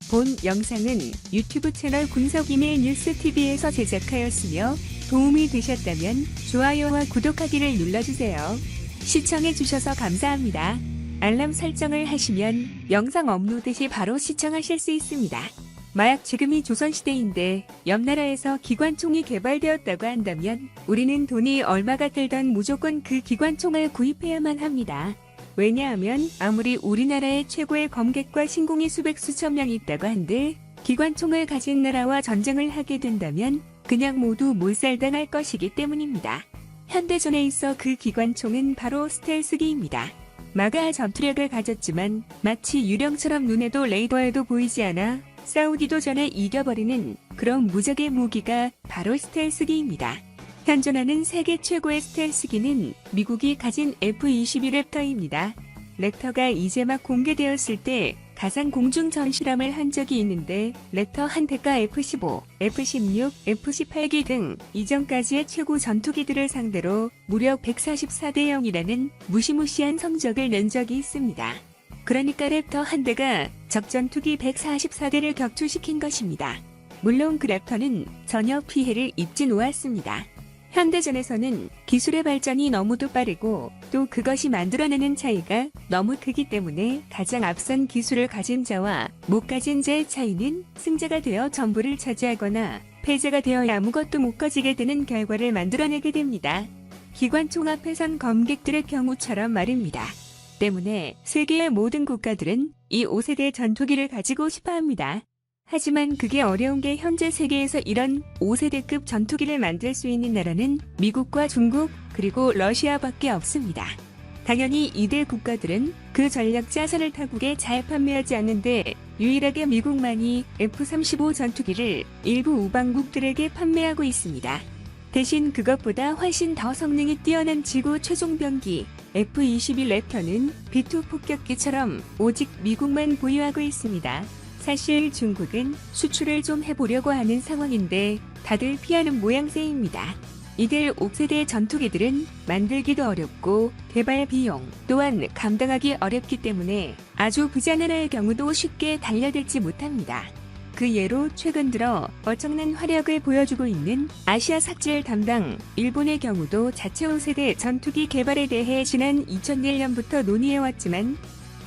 본 영상은 유튜브 채널 군석이메일 뉴스TV에서 제작하였으며 도움이 되셨다면 좋아요와 구독하기를 눌러주세요. 시청해주셔서 감사합니다. 알람 설정을 하시면 영상 업로드 시 바로 시청하실 수 있습니다. 만약 지금이 조선시대인데 옆 나라에서 기관총이 개발되었다고 한다면 우리는 돈이 얼마가 들던 무조건 그 기관총을 구입해야만 합니다. 왜냐하면 아무리 우리나라에 최고의 검객과 신공이 수백 수천 명 있다고 한들 기관총을 가진 나라와 전쟁을 하게 된다면 그냥 모두 몰살당할 것이기 때문입니다. 현대전에 있어 그 기관총은 바로 스텔스기입니다. 마가 전투력을 가졌지만 마치 유령처럼 눈에도 레이더에도 보이지 않아 싸우기도 전에 이겨버리는 그런 무적의 무기가 바로 스텔스기입니다. 현존하는 세계 최고의 스텔스기는 미국이 가진 F-22 랩터입니다. 랩터가 이제 막 공개되었을 때 가상 공중 전실험을 한 적이 있는데 랩터 한 대가 F-15, F-16, F-18기 등 이전까지의 최고 전투기들을 상대로 무려 144대 0이라는 무시무시한 성적을 낸 적이 있습니다. 그러니까 랩터 한 대가 적전투기 144대를 격추시킨 것입니다. 물론 그 랩터는 전혀 피해를 입지 놓았습니다. 현대전에서는 기술의 발전이 너무도 빠르고 또 그것이 만들어내는 차이가 너무 크기 때문에 가장 앞선 기술을 가진 자와 못 가진 자의 차이는 승자가 되어 전부를 차지하거나 패자가 되어 아무것도 못 가지게 되는 결과를 만들어내게 됩니다. 기관총 앞에선 검객들의 경우처럼 말입니다. 때문에 세계의 모든 국가들은 이 5세대 전투기를 가지고 싶어합니다. 하지만 그게 어려운 게 현재 세계에서 이런 5세대급 전투기를 만들 수 있는 나라는 미국과 중국 그리고 러시아밖에 없습니다. 당연히 이들 국가들은 그 전략 자산을 타국에 잘 판매하지 않는데 유일하게 미국만이 F-35 전투기를 일부 우방국들에게 판매하고 있습니다. 대신 그것보다 훨씬 더 성능이 뛰어난 지구 최종병기 F-22 랩터는 B-2 폭격기처럼 오직 미국만 보유하고 있습니다. 사실 중국은 수출을 좀 해보려고 하는 상황인데 다들 피하는 모양새입니다. 이들 5세대 전투기들은 만들기도 어렵고 개발 비용 또한 감당하기 어렵기 때문에 아주 부자 나라의 경우도 쉽게 달려들지 못합니다. 그 예로 최근 들어 엄청난 화력을 보여주고 있는 아시아 삭제 담당 일본의 경우도 자체 5세대 전투기 개발에 대해 지난 2001년부터 논의해왔지만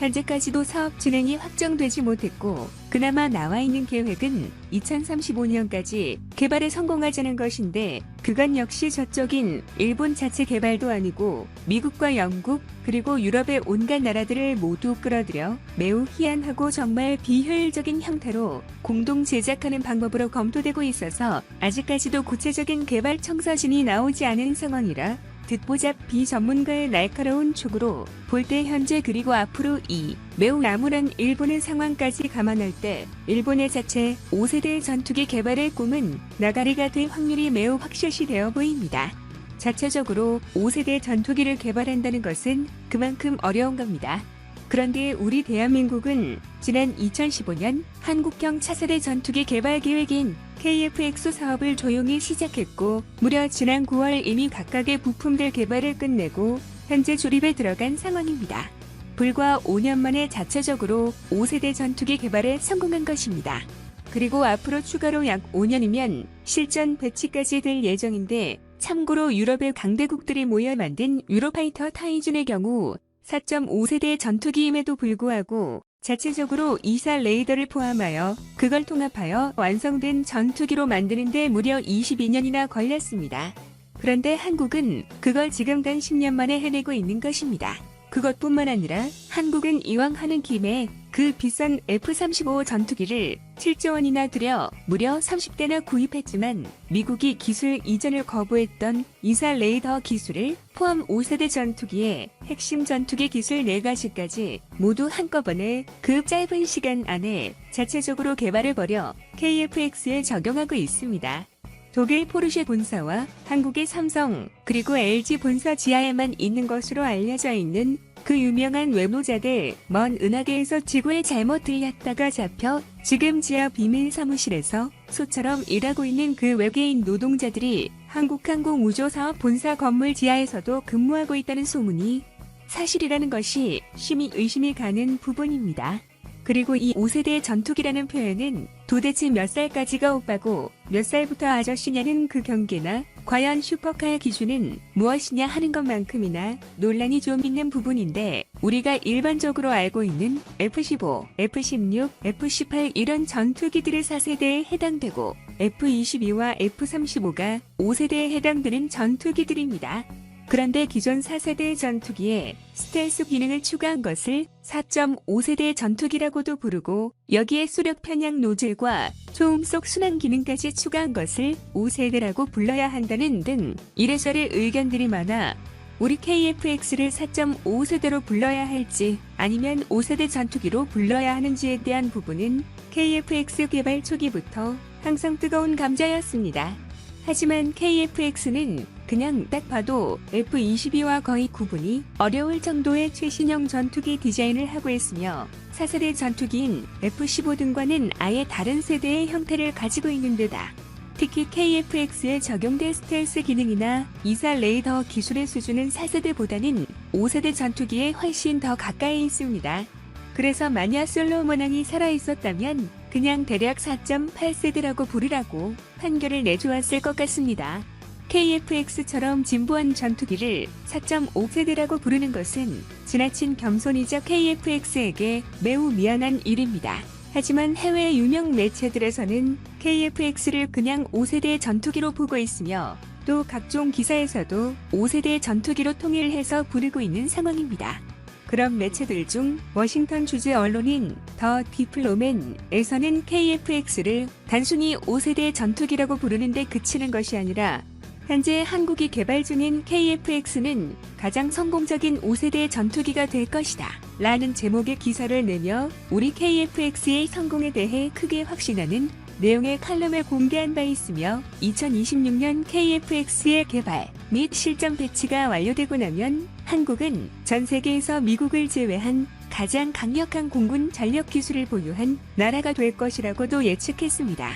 현재까지도 사업 진행이 확정되지 못했고 그나마 나와 있는 계획은 2035년까지 개발에 성공하자는 것인데 그건 역시 저쪽인 일본 자체 개발도 아니고 미국과 영국 그리고 유럽의 온갖 나라들을 모두 끌어들여 매우 희한하고 정말 비효율적인 형태로 공동 제작하는 방법으로 검토되고 있어서 아직까지도 구체적인 개발 청사진이 나오지 않은 상황이라 듣보잡 비전문가의 날카로운 촉으로 볼 때 현재 그리고 앞으로 이 매우 암울한 일본의 상황까지 감안할 때 일본의 자체 5세대 전투기 개발의 꿈은 나가리가 될 확률이 매우 확실시 되어 보입니다. 자체적으로 5세대 전투기를 개발한다는 것은 그만큼 어려운 겁니다. 그런데 우리 대한민국은 지난 2015년 한국형 차세대 전투기 개발 계획인 KF-X 사업을 조용히 시작했고 무려 지난 9월 이미 각각의 부품들 개발을 끝내고 현재 조립에 들어간 상황입니다. 불과 5년 만에 자체적으로 5세대 전투기 개발에 성공한 것입니다. 그리고 앞으로 추가로 약 5년이면 실전 배치까지 될 예정인데 참고로 유럽의 강대국들이 모여 만든 유로파이터 타이준의 경우 4.5세대 전투기임에도 불구하고 자체적으로 이사 레이더를 포함하여 그걸 통합하여 완성된 전투기로 만드는 데 무려 22년이나 걸렸습니다. 그런데 한국은 그걸 지금 단 10년 만에 해내고 있는 것입니다. 그것뿐만 아니라 한국은 이왕 하는 김에 그 비싼 F-35 전투기를 7조 원이나 들여 무려 30대나 구입했지만 미국이 기술 이전을 거부했던 이사 레이더 기술을 포함 5세대 전투기의 핵심 전투기 기술 4가지까지 모두 한꺼번에 그 짧은 시간 안에 자체적으로 개발을 벌여 KF-X에 적용하고 있습니다. 독일 포르쉐 본사와 한국의 삼성 그리고 LG 본사 지하에만 있는 것으로 알려져 있는 그 유명한 외노자들 먼 은하계에서 지구에 잘못 들렸다가 잡혀 지금 지하 비밀 사무실에서 소처럼 일하고 있는 그 외계인 노동자들이 한국항공우주사업 본사 건물 지하에서도 근무하고 있다는 소문이 사실이라는 것이 심히 의심이 가는 부분입니다. 그리고 이 5세대 전투기라는 표현은 도대체 몇 살까지가 오빠고 몇 살부터 아저씨냐는 그 경계나 과연 슈퍼카의 기준은 무엇이냐 하는 것만큼이나 논란이 좀 있는 부분인데, 우리가 일반적으로 알고 있는 F-15, F-16, F-18 이런 전투기들의 4세대에 해당되고 F-22와 F-35가 5세대에 해당되는 전투기들입니다. 그런데 기존 4세대 전투기에 스텔스 기능을 추가한 것을 4.5세대 전투기라고도 부르고, 여기에 수력 편향 노즐과 초음속 순항 기능까지 추가한 것을 5세대라고 불러야 한다는 등 이래저래 의견들이 많아 우리 KF-X를 4.5세대로 불러야 할지 아니면 5세대 전투기로 불러야 하는지에 대한 부분은 KF-X 개발 초기부터 항상 뜨거운 감자였습니다. 하지만 KF-X는 그냥 딱 봐도 F-22와 거의 구분이 어려울 정도의 최신형 전투기 디자인을 하고 있으며, 4세대 전투기인 F-15 등과는 아예 다른 세대의 형태를 가지고 있는 데다 특히 KF-X에 적용된 스텔스 기능이나 이사 레이더 기술의 수준은 4세대보다는 5세대 전투기에 훨씬 더 가까이 있습니다. 그래서 만약 솔로몬왕이 살아있었다면 그냥 대략 4.8세대라고 부르라고 판결을 내주었을 것 같습니다. KF-X처럼 진보한 전투기를 4.5세대라고 부르는 것은 지나친 겸손이자 KF-X에게 매우 미안한 일입니다. 하지만 해외 유명 매체들에서는 KF-X를 그냥 5세대 전투기로 보고 있으며, 또 각종 기사에서도 5세대 전투기로 통일해서 부르고 있는 상황입니다. 그런 매체들 중 워싱턴 주재 언론인 더 디플로맨에서는 KF-X를 단순히 5세대 전투기라고 부르는데 그치는 것이 아니라 현재 한국이 개발 중인 KF-X는 가장 성공적인 5세대 전투기가 될 것이다 라는 제목의 기사를 내며 우리 KF-X의 성공에 대해 크게 확신하는 내용의 칼럼을 공개한 바 있으며, 2026년 KF-X의 개발 및 실전 배치가 완료되고 나면 한국은 전 세계에서 미국을 제외한 가장 강력한 공군 전력 기술을 보유한 나라가 될 것이라고도 예측했습니다.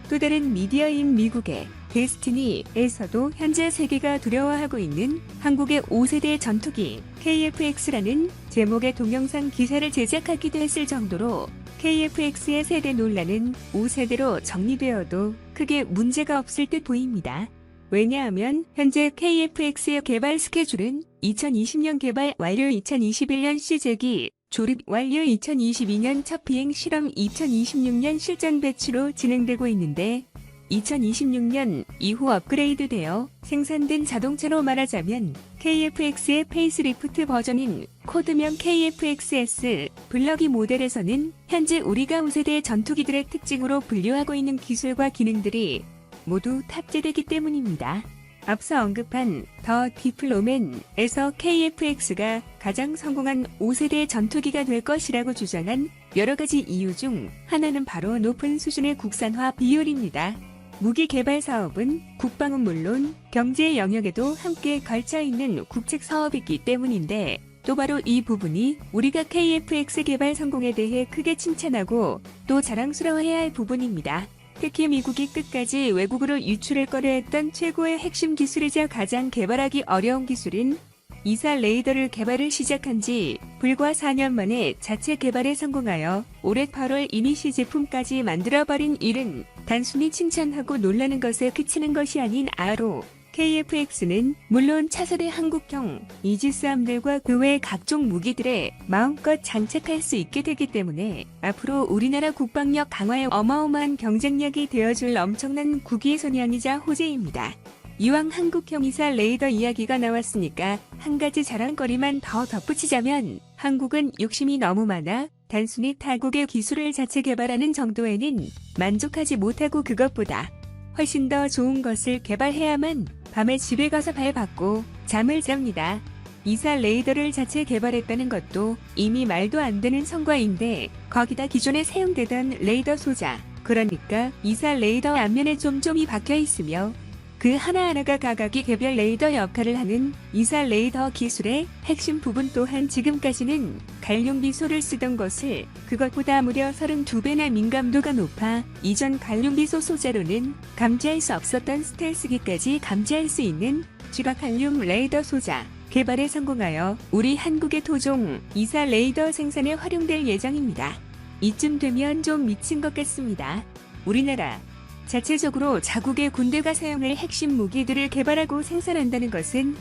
또 다른 미디어인 미국의 데스티니에서도 현재 세계가 두려워하고 있는 한국의 5세대 전투기 KF-X라는 제목의 동영상 기사를 제작하기도 했을 정도로 KF-X의 세대 논란은 5세대로 정리되어도 크게 문제가 없을 듯 보입니다. 왜냐하면 현재 KF-X의 개발 스케줄은 2020년 개발 완료, 2021년 시제기 조립 완료, 2022년 첫 비행 실험, 2026년 실전 배치로 진행되고 있는데, 2026년 이후 업그레이드되어 생산된 자동차로 말하자면 KF-X의 페이스리프트 버전인 코드명 KF-XS 블럭이 모델에서는 현재 우리가 5세대 전투기들의 특징으로 분류하고 있는 기술과 기능들이 모두 탑재되기 때문입니다. 앞서 언급한 더 디플로맨에서 KF-X가 가장 성공한 5세대 전투기가 될 것이라고 주장한 여러 가지 이유 중 하나는 바로 높은 수준의 국산화 비율입니다. 무기 개발 사업은 국방은 물론 경제 영역에도 함께 걸쳐 있는 국책 사업이기 때문인데, 또 바로 이 부분이 우리가 KF-X 개발 성공에 대해 크게 칭찬하고 또 자랑스러워해야 할 부분입니다. 특히 미국이 끝까지 외국으로 유출을 꺼려했던 최고의 핵심 기술이자 가장 개발하기 어려운 기술인 이사 레이더를 개발을 시작한 지 불과 4년 만에 자체 개발에 성공하여 올해 8월 이니시 제품까지 만들어버린 일은 단순히 칭찬하고 놀라는 것에 그치는 것이 아닌 아로, KF-X는 물론 차세대 한국형 이지스함들과 그 외 각종 무기들에 마음껏 장착할 수 있게 되기 때문에 앞으로 우리나라 국방력 강화에 어마어마한 경쟁력이 되어줄 엄청난 국위 선양이자 호재입니다. 이왕 한국형 이사 레이더 이야기가 나왔으니까 한 가지 자랑거리만 더 덧붙이자면, 한국은 욕심이 너무 많아 단순히 타국의 기술을 자체 개발하는 정도에는 만족하지 못하고 그것보다 훨씬 더 좋은 것을 개발해야만 밤에 집에 가서 발 받고 잠을 잡니다. 이사 레이더를 자체 개발했다는 것도 이미 말도 안 되는 성과인데, 거기다 기존에 사용되던 레이더 소자, 그러니까 이사 레이더 앞면에 쫌쫌이 박혀 있으며 그 하나하나가 각각이 개별 레이더 역할을 하는 이사 레이더 기술의 핵심 부분 또한 지금까지는 갈륨비소를 쓰던 것을 그것보다 무려 32배나 민감도가 높아 이전 갈륨비소 소자로는 감지할 수 없었던 스텔스기까지 감지할 수 있는 쥐라칼륨 레이더 소자 개발에 성공하여 우리 한국의 토종 이사 레이더 생산에 활용될 예정입니다. 이쯤 되면 좀 미친 것 같습니다. 우리나라 자체적으로 자국의 군대가 사용할 핵심 무기들을 개발하고 생산한다는 것은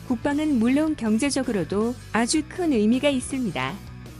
국방은 물론 경제적으로도 아주 큰 의미가 있습니다.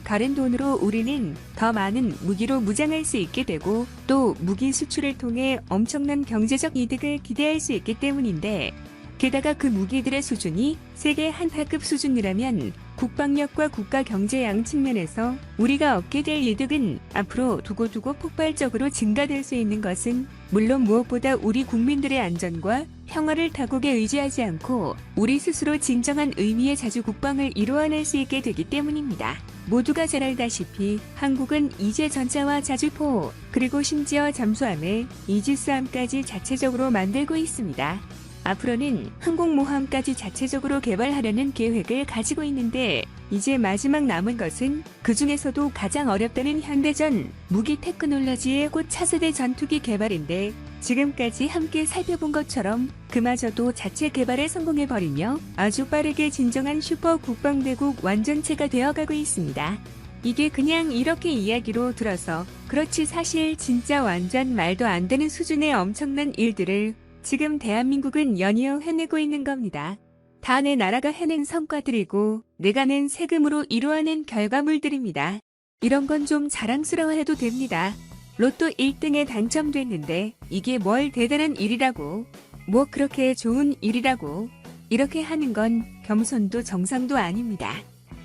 다른 돈으로 우리는 더 많은 무기로 무장할 수 있게 되고 또 무기 수출을 통해 엄청난 경제적 이득을 기대할 수 있기 때문인데 게다가 그 무기들의 수준이 세계 한타급 수준이라면 국방력과 국가 경제 양 측면에서 우리가 얻게 될 이득은 앞으로 두고두고 폭발적으로 증가될 수 있는 것은 물론 무엇보다 우리 국민들의 안전과 평화를 타국에 의지하지 않고 우리 스스로 진정한 의미의 자주 국방을 이루어낼 수 있게 되기 때문입니다. 모두가 잘 알다시피 한국은 이제 전차와 자주포 그리고 심지어 잠수함에 이지스함까지 자체적으로 만들고 있습니다. 앞으로는 항공모함까지 자체적으로 개발하려는 계획을 가지고 있는데 이제 마지막 남은 것은 그 중에서도 가장 어렵다는 현대전 무기 테크놀로지의 곧 차세대 전투기 개발인데 지금까지 함께 살펴본 것처럼 그마저도 자체 개발에 성공해버리며 아주 빠르게 진정한 슈퍼 국방대국 완전체가 되어가고 있습니다. 이게 그냥 이렇게 이야기로 들어서 그렇지 사실 진짜 완전 말도 안 되는 수준의 엄청난 일들을 지금 대한민국은 연이어 해내고 있는 겁니다. 다 내 나라가 해낸 성과들이고 내가 낸 세금으로 이루어낸 결과물들입니다. 이런 건 좀 자랑스러워해도 됩니다. 로또 1등에 당첨됐는데 이게 뭘 대단한 일이라고, 뭐 그렇게 좋은 일이라고 이렇게 하는 건 겸손도 정상도 아닙니다.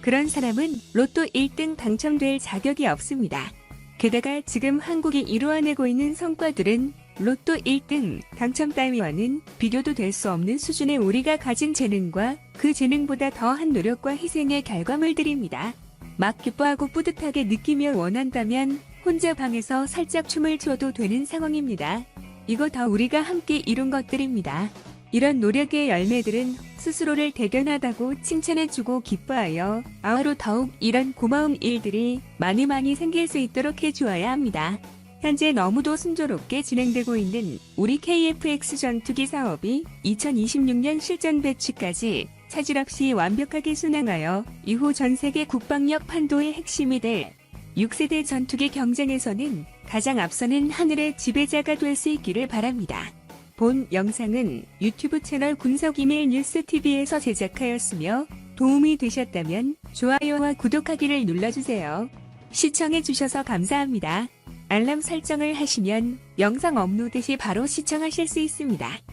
그런 사람은 로또 1등 당첨될 자격이 없습니다. 게다가 지금 한국이 이루어내고 있는 성과들은 로또 1등 당첨 따위와는 비교도 될 수 없는 수준의 우리가 가진 재능과 그 재능보다 더한 노력과 희생의 결과물들입니다. 막 기뻐하고 뿌듯하게 느끼며 원한다면 혼자 방에서 살짝 춤을 추어도 되는 상황입니다. 이거 다 우리가 함께 이룬 것들입니다. 이런 노력의 열매들은 스스로를 대견하다고 칭찬해주고 기뻐하여 아화로 더욱 이런 고마운 일들이 많이 생길 수 있도록 해주어야 합니다. 현재 너무도 순조롭게 진행되고 있는 우리 KF-X 전투기 사업이 2026년 실전 배치까지 차질 없이 완벽하게 순항하여 이후 전 세계 국방력 판도의 핵심이 될 6세대 전투기 경쟁에서는 가장 앞서는 하늘의 지배자가 될 수 있기를 바랍니다. 본 영상은 유튜브 채널 군석이메일 뉴스TV에서 제작하였으며 도움이 되셨다면 좋아요와 구독하기를 눌러주세요. 시청해주셔서 감사합니다. 알람 설정을 하시면 영상 업로드 시 바로 시청하실 수 있습니다.